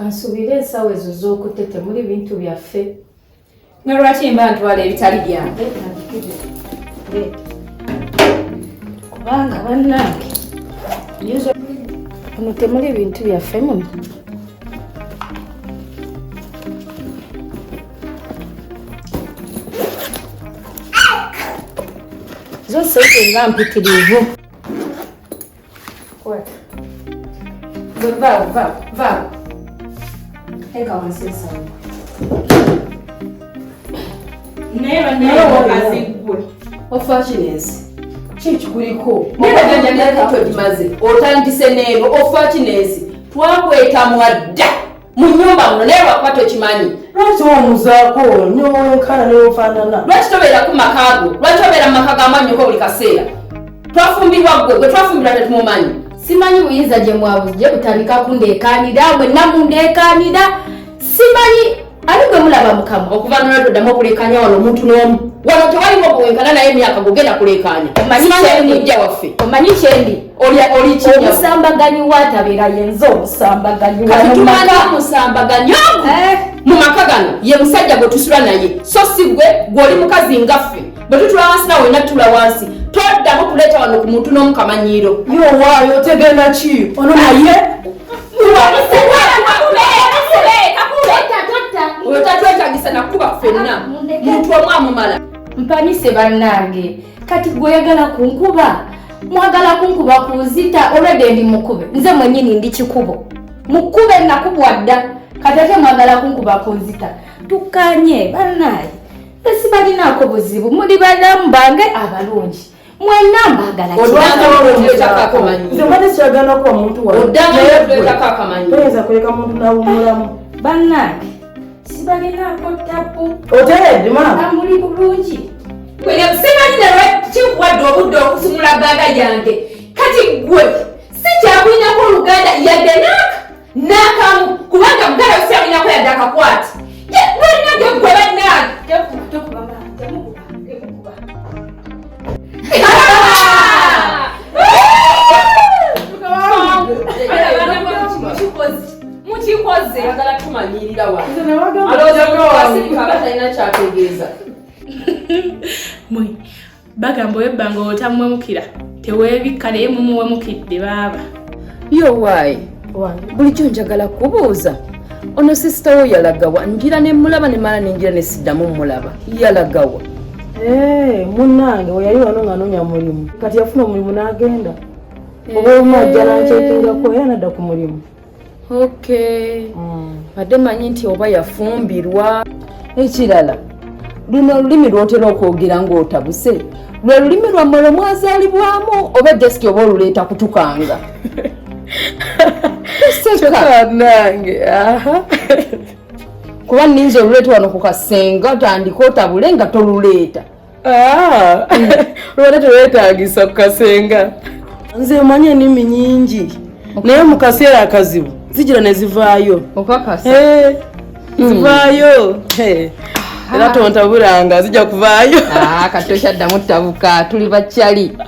kansubire ensawo ezo z'okutete muli bintu byaffe. Nga lwaki mba ntwala ebitali byange? Kubanga bannange muno temuli bintu byaffe muno. Zose nga mpitirivu. Va. Eka wansesa. Neero kazigwe. Ofakinesi. Kikuliko. Neba janja tulimaze. Otandise neero ofakinesi. Twakweta mwadda. Mu nyumba muno neero akwato kimanyi. Lwaki omuzaako nyowe kana neofaanana. Lwaki tobeera ku makaago? Lwaki tobeera mu maka g'amannyo ko buli kaseera? Twafumbirwa gwe twafumbilwa tetumumanyi. Simanyi buyinza gye mwabuze butandika kundeekanira bwe namundeekanira. Simanyi ali gwe mulaba mukama okuva n'oddamu okulekanya wano omuntu n'omu. Wano tewalimu okuwenkana naye emyaka gogenda kulekanya. Mujja waffe. Omanyi kyendi oli kinya. Omusambaganyi watabeera yenza omusambaganyi kati tumanya omusambaganyi mu maka gano ye musajja gwe tusula naye so si gw'oli mukazi ngaffe bwe tutula wansi nawe natula wansi toddamu kuleeta wano ku muntu n'omukamanyiiro. Yowaayo tegenda ki ono naye oyo tatwetagisa nakuba ffenna muntu omu amumala. Mpanise bannange kati gweyagala kunkuba mwagala kunkuba kuzita olwedde ndi mukube nze mwenyini ndi kikubo mukube nakubwa dda kati ate mwagala kunkuba kuzita tukanye bannaye esibalinaako buzibu muli balamu bange abalungi mwenna mbagala nze mbadde kyaganako omuntu oyinza kuleka muntu nawumulamu bannange sibalinaako tapu oteredde mama amuli bulungi simanyi nalwe kikuwadde obudde okusumula bbaaga yange kati gwe si kyakulinako oluganda yadde n'akamu kubanga mugala osialinako yadde akakwati lwenage gwe bannange mukikoze agala tumanyirira waalina kyategeeza mwe bagamba oyebbanga otamwemukira teweebikka naye mumuwemukidde baaba yowaayi bulijjo njagala kubuuza ono sisita wo yalagawa njira ne mulaba ne mala nenjira ne siddamu mulaba yalagawa munnange we yali wano ng'anoonya mulimu kati yafuna omulimu n'agenda oba omwajja nankyekingako era nadda ku mulimu. Badde manyi nti oba yafumbirwa. Ekirala luno olulimi lwotera okwogera ng'otabuse lwe lulimi lwammwe lwe mwazaalibwamu oba desiki oba oluleeta kutukanga. Nange kuba nninza oluleeta wano ku kasenga otandika otabule nga toluleeta. Lwata teweetaagisa ku kasenga. Nze mmanyi ennimi nyingi naye mu kaseera akazibu zijira ne zivaayo. Okakasa zivaayo era tontabulanga zijja kuvaayo. Kati tokyaddamu ttabuka tuli bakyali.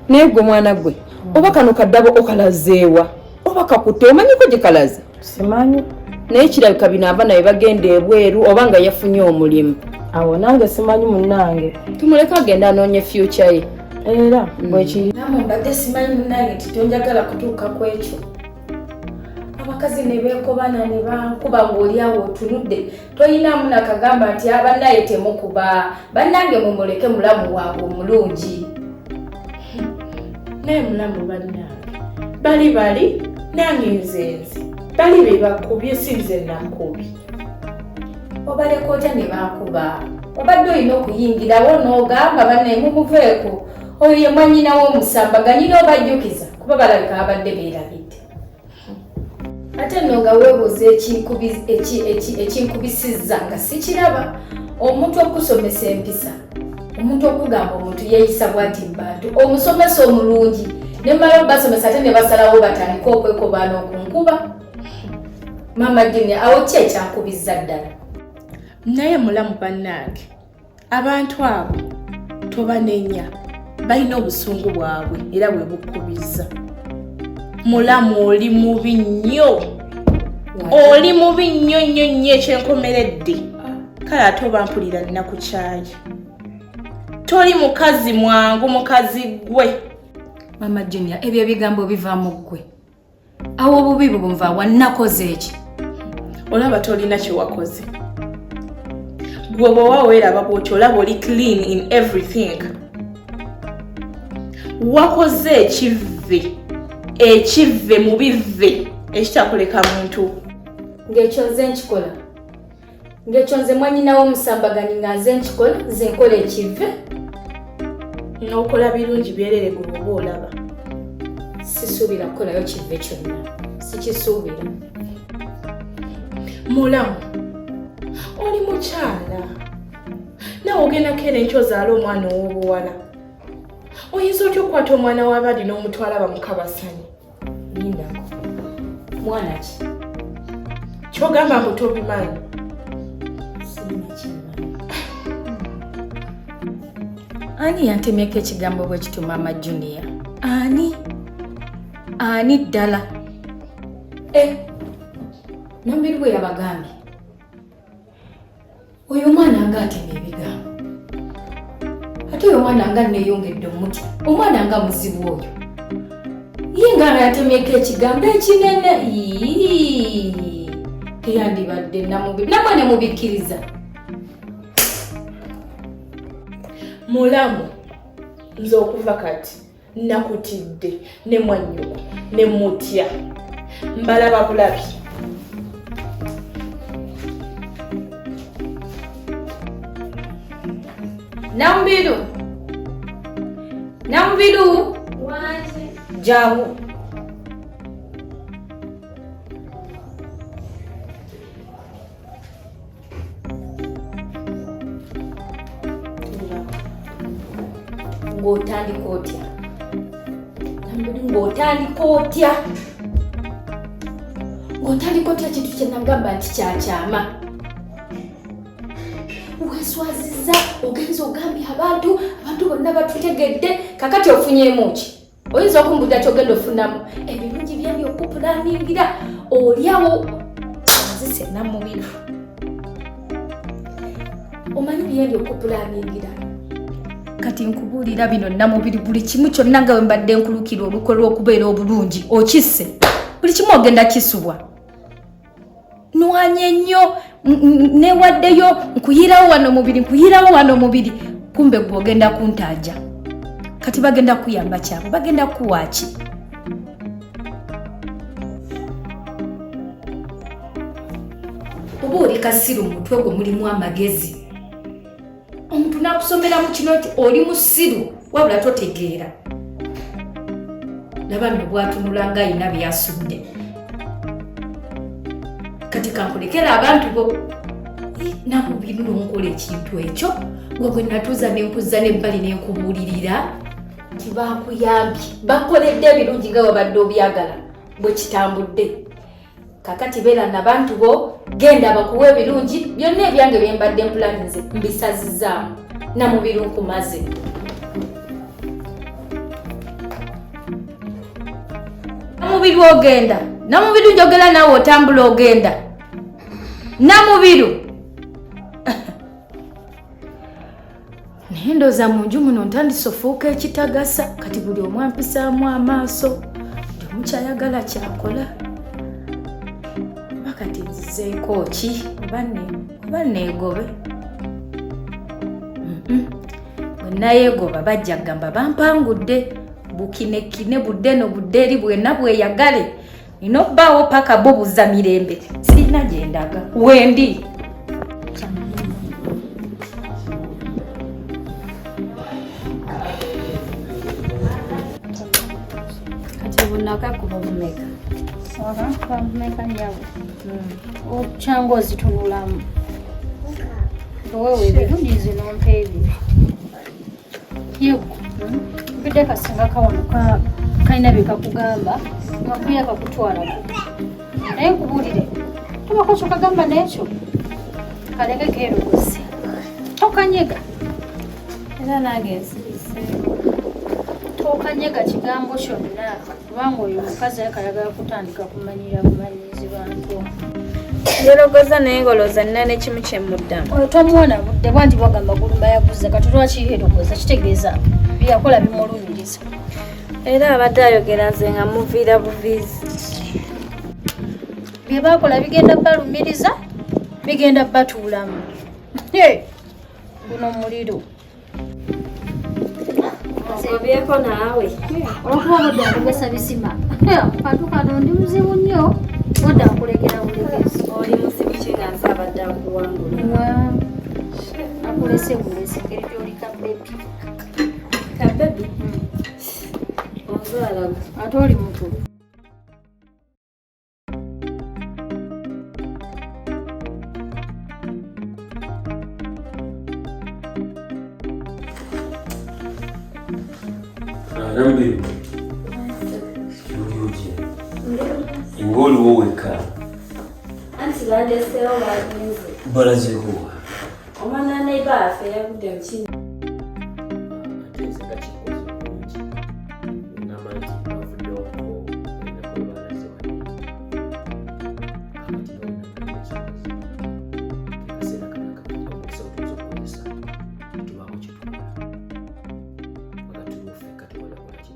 Naye gwe mwana gwe oba kano kaddabo okalazeewa oba kakutte omanyiko gye kalaze? Simanyi. Naye kirabika bino abaana be bagenda ebweru oba nga yafunye omulimu. Awo nange simanyi munnange. Tumuleka agenda anoonye future ye. Era bwekiri. Namwe mbadde simanyi munnange nti tonjagala kutuuka ku ekyo. Abakazi ne beekobana ne bankuba ng'oli awo otunudde toyinaamu nakagamba nti abannaye temukuba bannange mumuleke mulamu waabwe omulungi. naye mulamu bannange bali nange nzenze bali be bakubye si nze nakubi. Obaleka otya ne bankuba obadde olina okuyingirawo n'ogamba bannaye mumuveeko oyo ye mwannyina w'omusambaganyi n'obajjukiza kuba balabika abadde beerabidde. Ate nno nga weebuuza ekinkubisizza nga sikiraba omuntu okusomesa empisa omuntu okugamba omuntu yeeyisa bw'ati bantu omusomesa omulungi ne mmala basomesa ate ne basalawo batandika okwekobaana okunkuba. Mama Dini awo ki ekyankubizza ddala? Naye mulamu bannange abantu abo tobanenya balina obusungu bwabwe era bwe bukubizza. Mulamu oli mubi nnyo oli mubi nnyo nnyo nnyo ekyenkomeredde. Kale ate oba mpulira nina ku kyayi. Toli mukazi mwangu mukazi gwe. Mama Junior, ebyo ebigambo biva mu ggwe. Awo obubi bubunva wannakoze eki. Olaba tolina kye wakoze. Gwe bw'oba weeraba bw'otyo olaba oli clean in everything. Wakoze ekivve mu bivve ekitakuleka muntu. Ng'ekyo nze nkikola. Ng'ekyo nze mwanyinawo omusambaganyi nga nze nkikola, nze nkola ekivve. N'okola birungi byerere gwe oba olaba. Sisuubira kukolayo kivve kyonna. Sikisuubira. Mulamu, oli mukyala. Nawe ogenda kera enkyo ozaala omwana ow'obuwala. Oyinza otya okukwata omwana w'abandi n'omutwala bamukabasani? Lindako. Mwana ki? Kyogamba mbu tobimanyi. Sirina kimanyi. Ani yantemyeko ekigambo bwe kityo Mama Junior? Ani ddala? Nambiru bwe yabagambye. Oyo omwana nga atema ebigambo. Ate oyo omwana nga neeyongedde omutya. Omwana nga muzibu oyo. Ye nga yatemyeko ekigambo ekinene. Teyandibadde namubiri. Namwe ne mubikkiriza. Mulamu, nze okuva kati nakutidde ne mwannyoko ne mutya. Mbalaba bulabi. Nambiru waje jawo. Ng'otandika otya? Nambiru ng'otandika otya? Ng'otandika otya kintu kye nagamba nti kyakyama? Weeswaziza ogenza ogambye abantu bonna batutegedde, kakati ofunyemu ki? Oyinza okumbuuza kyogenda ofunamu ebirungi byali okupulaningira olyawo azise namubiri. Omanyi byali okupulaningira. Kati nkubuulira bino namubiri buli kimu kyonna nga we mbadde nkulukira olukolwa okubeera obulungi okisse. Buli kimu ogenda kisubwa. Nwanye nnyo newaddeyo nkuyirawo wano mubiri kumbe gwe ogenda kuntaaja. Kati bagenda kuyamba kyabo, bagenda kuwaaki. Oba oli kasiru mutwe gwe mulimu amagezi. Omuntu nakusomera mu kino nti oli musiru wabula totegeera. Laba nno bwatunula ng'ayina byasudde. Kati kankulekera abantu bo. Namubiri n'onkola ekintu ekyo gwe natuuza n'enkuzza n'ebbali n'enkubuulirira nti baakuyambye bakoledde ebirungi nga wabadde obyagala bwe kitambudde. Kakati beera n'abantu bo, genda bakuwa ebirungi byonna ebyange bye mbadde mpulaninze mbisazizaamu. Namubiri nkumaze. Namubiri ogenda. Namubiri njogera naawe otambula ogenda. Namubiru. Naye ndooza mu nju muno ntandise ofuuka ekitagasa kati buli omu ampisaamu amaaso. Buli omu kyayagala kyakola. Bakati nzizeeko ki oba neegobe. Bwe nayeegoba bajja kugamba bampangudde. Bukinekine budde no budde eri bwenna bweyagale. Nina obbaawo paka bubuza mirembe. Sirina gye ndaga. Wendi. Kati bunaka kuba bumeka. Kwa bumeka nyawo. Ochangu ozitunulamu. Wewe ebirungi zino mpe ebibi. Yego. Bide kasinga kawono kalina bikakugamba ngakuya kakutwalako. Naye nkubulire tubako kyokagamba n'ekyo kaleke keerogosi tokanyega era nange nsirise okanyega kigambo kyonna kubanga oyo omukazi ayagala kutandika kumanyizi bantu. Njologoza naye ngolooza nina n'ekimu kye muddamu. Oyo tomuwona budde bwanti bagamba gulumba yaguze kati lwakiherogoza kitegeeza byakola bimulumiriza. Era abadde ayogera nze nga muviira buviizi. Bye baakola bigenda balumiriza bigenda batuulamu. Guno muliro. Obyeko naawe. Olwokuba obudde akugesa bisima. Kantu kano ndi muzibu nnyo. Budde akulegera bulegezi. Oli musibu ki nga nsi abadde akuwangula? Akulese bulesi ngeri gy'oli kabebi. Kabebi? Onzaala ate oli mukulu. Nambi ingoliwo weka anti bandeseewo bagenze balazeho omwana neiba afe yagudde mu kino. ateze kakikoze bulungi ngamba nti bavuddewo ko balazeho akati nonaekibazo kekaseera kanakakati okusa otuza okukozesa tubaako kyetukola wakati waffe katuwolakolaki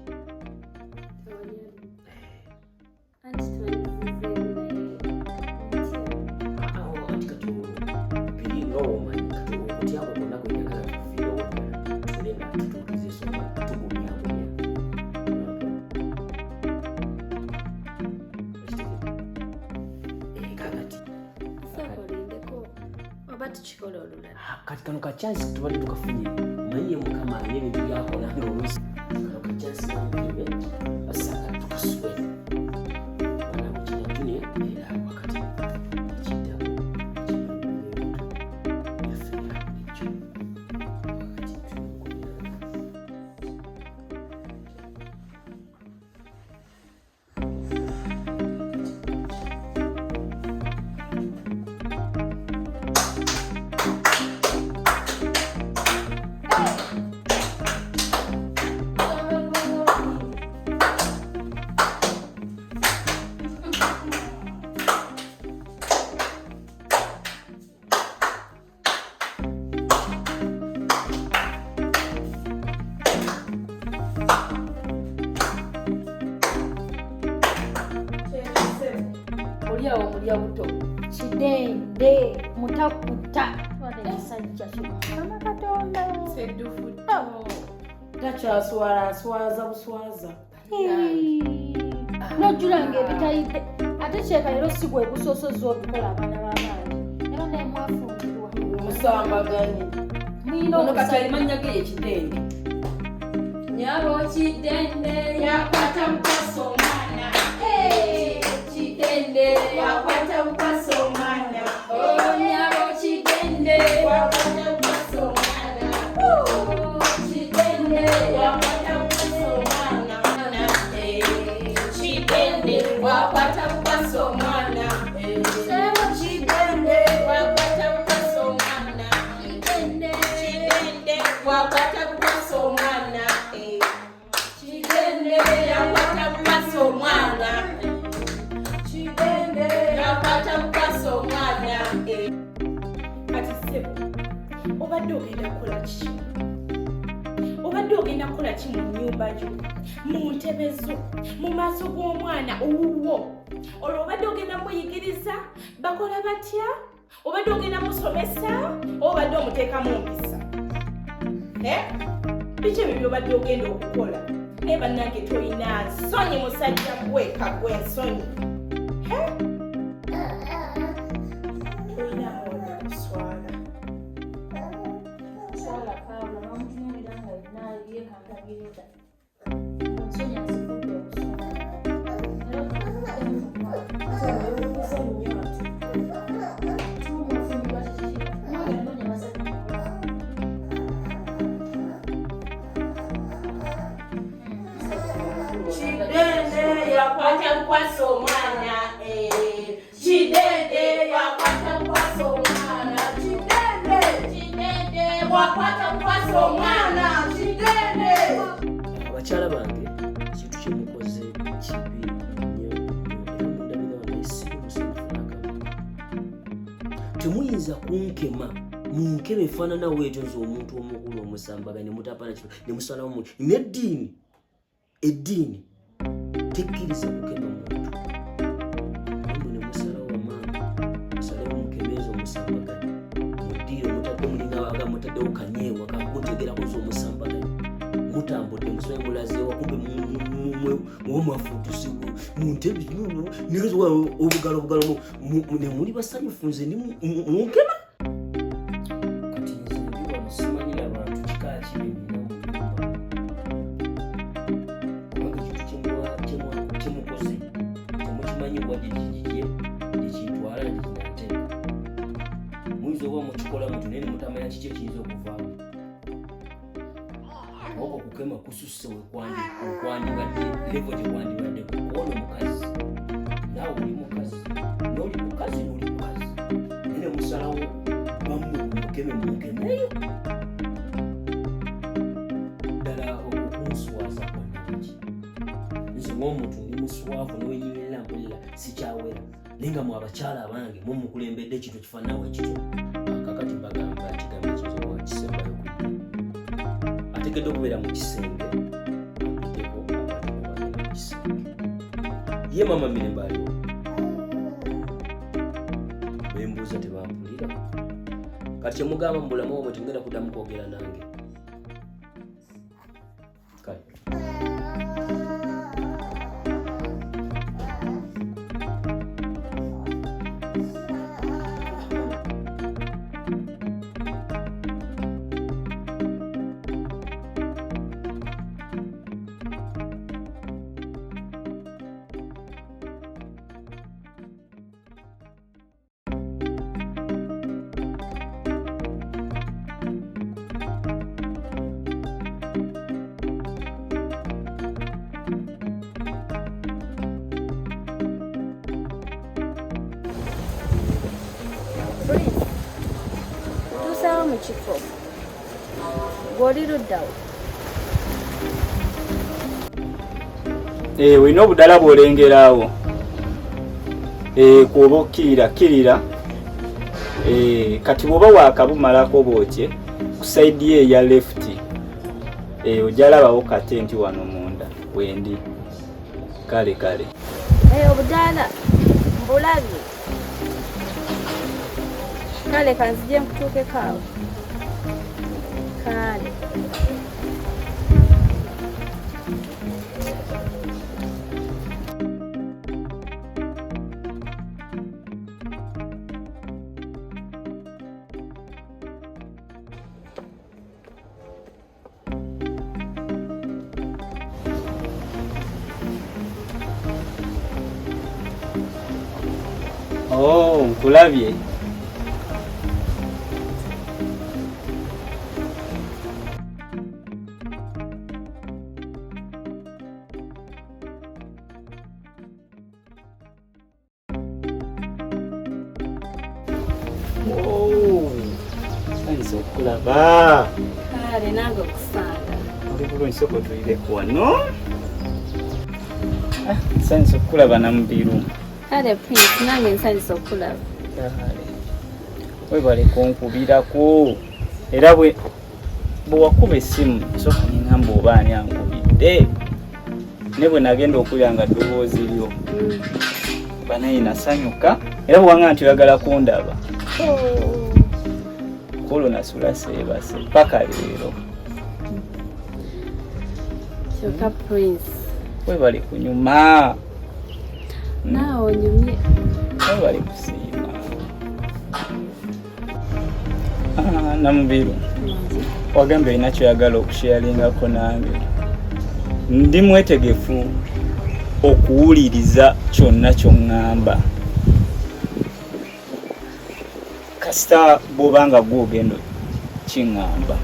kati kano kachansi tubadde tukafunye manye mukama n'ebintu byakola ng'oluusi kano kachansi nambibe basagala tukasube bana mukinatune era wakati ekiddamu yafeera bulijjo wakati tukumirana Oliawo mulya buto kidende mutakuta wadesajja kino Katonda Seddufu. takyaswala aswaza buswaza. nojulanga ebitayidde ate kyeka leero si bwe busosozi obikola abaana b'amaanyi era naye mwafungirwa musambaganye ono kati alimanya ge ekidende Nyabo kidende yakwata mukaso omwana. Kidende yakwata mukaso omwana. Nyabo kidende yakwata mukaso omwana. Kidende yakwata mukaso omwana. Kidende yakwata mukaso omwana. Kidende yakwata mukaso omwana. Kidende yakwata mukaso omwana. Kidende yakwata mukaso omwana. Kidende yakwata mukaso omwana. Kati ssebo obadde ogenda kukola ki? Obadde ogenda kukola ki mu nnyumba yo, mu ntebe zo, mu maaso g'omwana owuwo? Olwo obadde ogenda muyigiriza bakola batya? Obadde ogenda musomesa oba obadde omuteekamu mpisa? Biki ebyo by'obadde ogenda okukola? Naye bannange toyina nsonyi musajja gweka gw'ensonyi. Toyina mwoyo kuswala. swala kaabula n'omutunuulira nga yonna yeekangabiriza ensonyi azivudde okusoma era tumufunirwa kikira nange noonya basajja Kidende yakwata mukaso omwana. Kidende yakwata mukaso omwana. Kidende yakwata mukaso omwana. Kidende. abakyala bange muyinza kunkema munkebe efaanana weetyo nze omuntu omukulu omusambaganye mutapana kino ne musalawo mu eddiini tekkiriza kukema muntu omwe ne musalawo wamaanyi musalewo mukemeeza omusambaganye muddiire mutadde mulinga mutaddewo kanyeewa kamutegerako nze omusambaganye mutambudde musobe mulazeewa kumbe mwafuutusi muntebi nezowa obugalo ne muli basanyufu nze munkema kati nze ndi wano simanyira abantu kika kibi nina mu nyumba kubanga kintu kyemukoze temukimanyi wadde kyekitwala nekinateeka muyinza oba mukikola mutu naye nemutamanya kiki ekiyinza okuvaamu oko kukema kususse wekwandibadde levo gyekwandibadde kuona mukazi naawe oli mukazi noli mukazi noli mukazi nine musalawo bamukeme munkemeyo ddala okunsuwaza kwanaki nze ng'omuntu ndi muswavu nowenyimirira mpulira sikyawera naye nga mwe abakyala abange mumukulembedde ekintu kifaanawo ekityo kakati mbagamba kigambo ekiyinza okuba kisembayo ategedde okubeera mu kisenge ateko abategobagenda mu kisenge ye mama Mirembe aliwo bembuuza tebampulira kati kyemugamba mu bulamu obwo tingenda kuddamu kwogera nange kale Tusawa mu kifo gw'oli luddawo olina obudala bw'olengeraawo kuoba okkirira kati bw'oba waakabumalako bwotye ku sayidi ye eya lefuti ojalabawo kate nti wano munda wendi kale obudala mbulabye kale kanzije nkutuukeko awo kale nkulabye sanyiza okulaba kale nange okusanga oli bulungi sooka otulireko wano sanyiza okulaba namubiru kale Prince nange nsanyusa okulaba webale kunkubirako era bwe wakuba essimu sooka ningamba oba ani ankubidde ne bwe nagenda okulya nga ddoboozi lyo banaye nasanyuka era bwewanga nti oyagala kundaba kolo nasula seebase paka leero kyokka Prince webale kunyuma naawe onyumye webale kusiima namubiru wagamba olina kyoyagala okushyalingako nange ndi mwetegefu okuwuliriza kyonna kyoŋŋamba kasita bw'obanga gw'ogenda kiŋŋamba